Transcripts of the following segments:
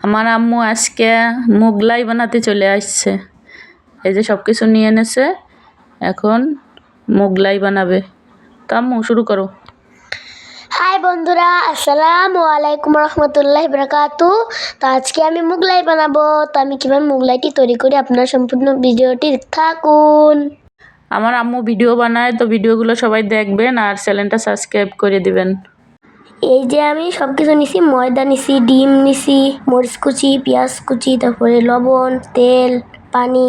আমার আম্মু আজকে মোগলাই বানাতে চলে আসছে। এই যে সব কিছু নিয়ে এনেছে, এখন মোগলাই বানাবে। তো আম্মু শুরু করো। হাই বন্ধুরা, আসসালামু আলাইকুম রহমতুল্লাহি বারাকাতু। তো আজকে আমি মোগলাই বানাবো। তো আমি কিভাবে মোগলাইটি তৈরি করি আপনারা সম্পূর্ণ ভিডিওটি থাকুন। আমার আম্মু ভিডিও বানায়, তো ভিডিওগুলো সবাই দেখবেন আর চ্যানেলটা সাবস্ক্রাইব করে দিবেন। এই যে আমি সব কিছু নিছি, ময়দা নিছি, ডিম নিছি, মরিচ কুচি, পেঁয়াজ কুচি, তারপরে লবণ, তেল, পানি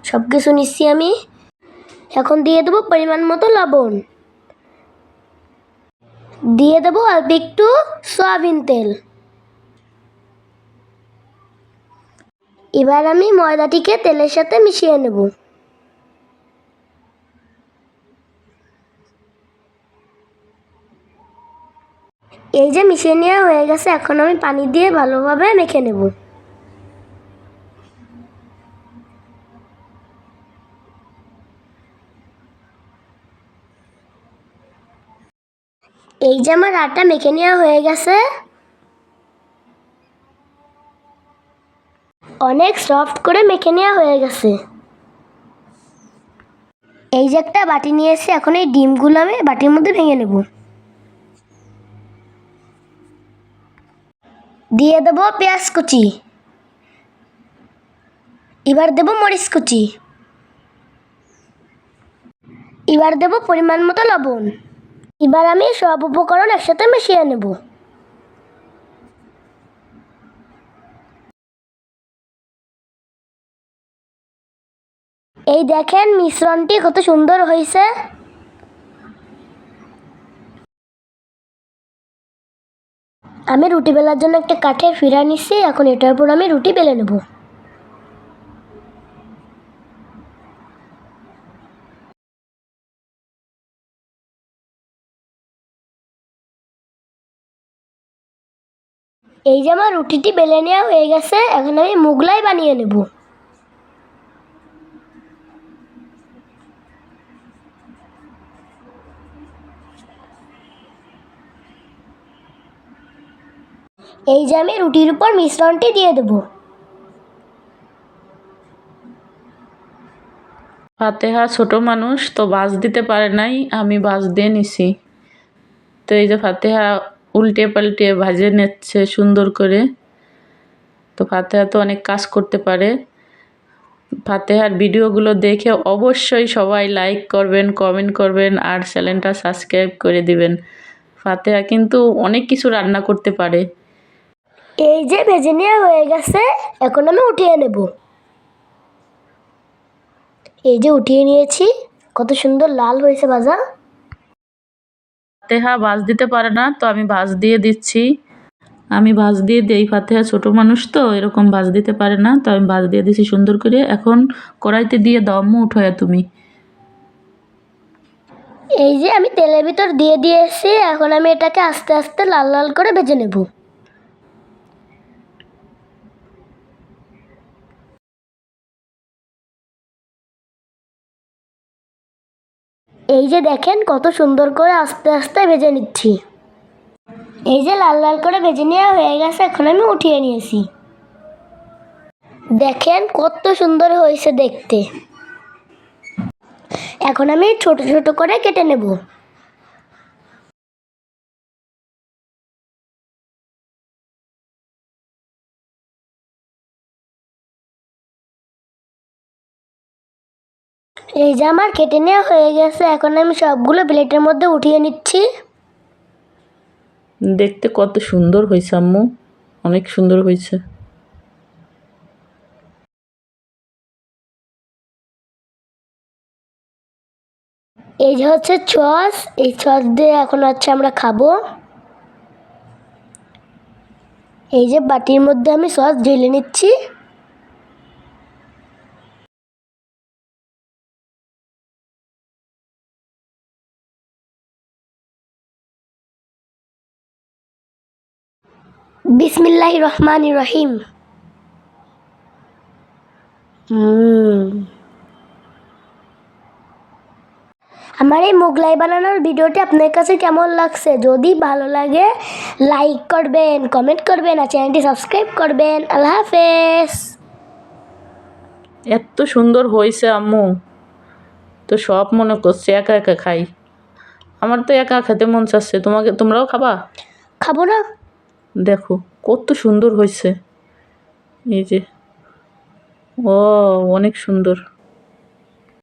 সব কিছু নিচ্ছি আমি। এখন দিয়ে দেবো পরিমাণ মতো লবণ, দিয়ে দেবো অল্প একটু সয়াবিন তেল। এবার আমি ময়দাটিকে তেলের সাথে মিশিয়ে নেব। এই যে মিশিয়ে নেওয়া হয়ে গেছে, এখন আমি পানি দিয়ে ভালোভাবে মেখে নেব। এই যে আমার আটা মেখে নেওয়া হয়ে গেছে, অনেক সফট করে মেখে নেওয়া হয়ে গেছে। এই যে একটা বাটি নিয়েছি, এখন এই ডিমগুলো আমি বাটির মধ্যে ভেঙে নেব। দিয়ে দেবো পেঁয়াজ কুচি, এবার দেবো মরিচ কুচি, এবার দেবো পরিমাণ মতো লবণ। এবার আমি সব উপকরণ একসাথে মিশিয়ে নেব। এই দেখেন মিশ্রণটি কত সুন্দর হয়েছে। আমি রুটি বেলার জন্য একটা কাঠের ফিরা নিচ্ছি, এখন এটার উপর আমি রুটি বেলে নেব। এই যে আমার রুটিটি বেলে নেওয়া হয়ে গেছে, এখন আমি মোগলাই বানিয়ে নেব। এই যে আমি রুটির উপর মিশ্রণটি দিয়ে দেব। ফাতেহা ছোট মানুষ, তো ভাজ দিতে পারে নাই, আমি ভাজ দিয়ে নিছি। তো এই যে ফাতেহা উল্টে পাল্টে ভাজে নিচ্ছে সুন্দর করে। তো ফাতেহা তো অনেক কাজ করতে পারে। ফাতেহার ভিডিওগুলো দেখে অবশ্যই সবাই লাইক করবেন, কমেন্ট করবেন আর চ্যানেলটা সাবস্ক্রাইব করে দিবেন। ফাতেহা কিন্তু অনেক কিছু রান্না করতে পারে। এই যে ভেজে নেওয়া হয়ে গেছে, এখন আমি উঠিয়ে নেব। এই যে উঠিয়ে নিয়েছি, কত সুন্দর লাল হয়েছে ভাজা। ফাতেহা ভাজ দিতে পারে না, তো আমি ভাজ দিয়ে দিচ্ছি। আমি ভাজ দিয়ে দিই, ফাতেহা ছোট মানুষ তো এরকম ভাজ দিতে পারে না, তো আমি ভাজ দিয়ে দিচ্ছি সুন্দর করে। এখন কড়াইতে দিয়ে দাও আম্মু, উঠায়া তুমি। এই যে আমি তেলের ভিতর দিয়ে দিয়েছি, এখন আমি এটাকে আস্তে আস্তে লাল লাল করে ভেজে নেব। এই যে দেখেন কত সুন্দর করে আস্তে আস্তে ভেজে নিচ্ছি। এই যে লাল লাল করে ভেজে নেওয়া হয়ে গেছে, এখন আমি উঠিয়ে নিয়েছি। দেখেন কত সুন্দর হয়েছে দেখতে। এখন আমি ছোট ছোট করে কেটে নেব। এই যে আমার কেটে নেওয়া হয়ে গেছে, এখন আমি সবগুলো প্লেটের মধ্যে উঠিয়ে নিচ্ছি। দেখতে কত সুন্দর হয়েছে আম্মু, অনেক সুন্দর হয়েছে। এই যে হচ্ছে সস, এই সস দিয়ে এখন হচ্ছে আমরা খাবো। এই যে বাটির মধ্যে আমি সস ঢেলে নিচ্ছি। বিসমিল্লাহির রহমানির রহিম। আমার এই মোগলাই বানানোর ভিডিওটি আপনার কাছে কেমন লাগছে? যদি ভালো লাগে লাইক করবেন, কমেন্ট করবেন আর চ্যানেলটি সাবস্ক্রাইব করবেন। আল্লাহ হাফেজ। এত সুন্দর হয়েছে আম্মু, তো সব মনে করছে একা একা খাই। আমার তো একা খেতে মন চাচ্ছে, তোমরাও খাবা? খাবো না? দেখো কত সুন্দর হয়েছে, এই যে, ও অনেক সুন্দর।